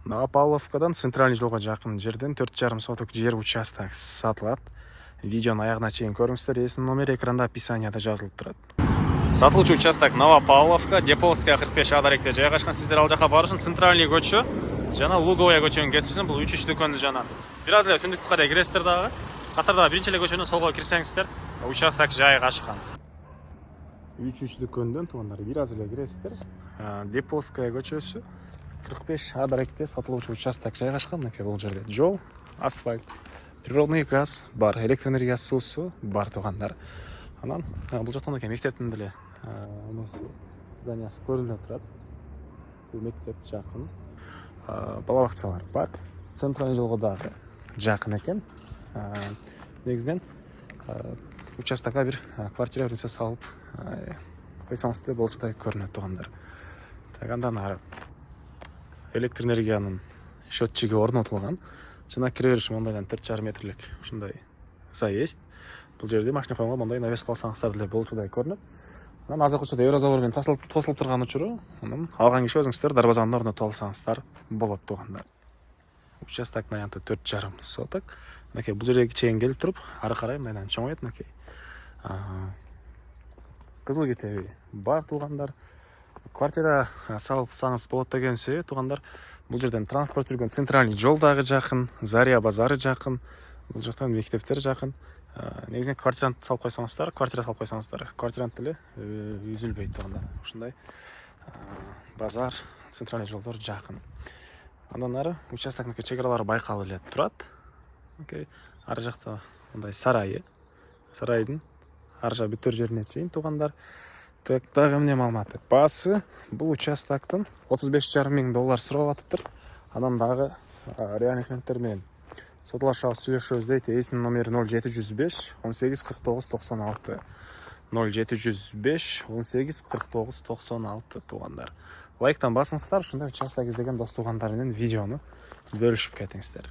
Новопавловкадан центральный жолға жақын жерден 4,5 соток жер участок сатылады. Видеоны аяғына чейін көріңіздер, есім номер экранда описанияда жазылып тұрады. Сатылушы участок Новопавловка, Деповская 45 адаректе жайғашқан. Сіздер ал жаққа барышын центральный көчі, жана Луговая көчөнүн кесіпсін, бұл 3 дүкөнді жана. Biraz эле түндүк кадай киресиздер дагы. Катарда биринчи эле көчөнүн солго кирсеңиздер, участок жайгашкан. 3 дүкөндөн туугандар biraz эле киресиздер. Деповская көчөсү 45 адаректе сатылуучу участок жайгашкан. Мынакей бул жерде жол, асфальт, природный газ бар, электр энергиясы, суусу бар туугандар. Анан бул жактан мектептин деле зданиясы көрүнүп турат. Бул мектеп жакын. Бала бакчалар бар. Центральный жолго дагы жакын экен. Негизинен участокко бир квартира берсе салып койсоңуз деле болчудай көрүнөт туугандар. Так, андан ары электр энергиянын счетчиги орнотулган. Жана кире бериш мондайдан 4,5 метрлик ушундай заезд. Бул жерде машина койгонго мондай навес кылсаңыздар деле болчудай көрүнөт. Анан азыркы учурда Еврозавод менен тосулуп турган учуру, анан алган киши өзүңүздөр дарбазаны орнотуп алсаңыздар болот туугандар. Участоктун аянты 4,5 соток. Мынакей бул жерге чейин келип туруп, ары карай мындан чоңойт. Мынакей кызыл китеби бар туугандар. Квартира салсаңыз болот деген себеп туугандар. Бул жерден транспорт жүргөн центральный жол дагы жакын, Зария базары жакын, бул жактан мектептер жакын. Негизинен квартирант салып койсоңуздар, квартирант деле үзүлбөйт туугандар. Ушундай базар, центральный жолдор жакын. Андан ары участоктун чек аралары байкалып эле турат. Ар жакта мындай сарайы, сарайдын ар жак бүтөр жерине чейин туугандар. Так, дагы эмне маалымат? Баасы бул участоктун $35,5 миң сурап атыптыр. Анан дагы реальный клиенттер менен сотулашабыз, сүйлөшөбүз дейт. Эсин номери 0705 18 49 96. 0705 18 49 96 туугандар. Лайктан басыңыздар, ушундай участок издеген дос туугандар менен видеону бөлүшүп кетиңиздер.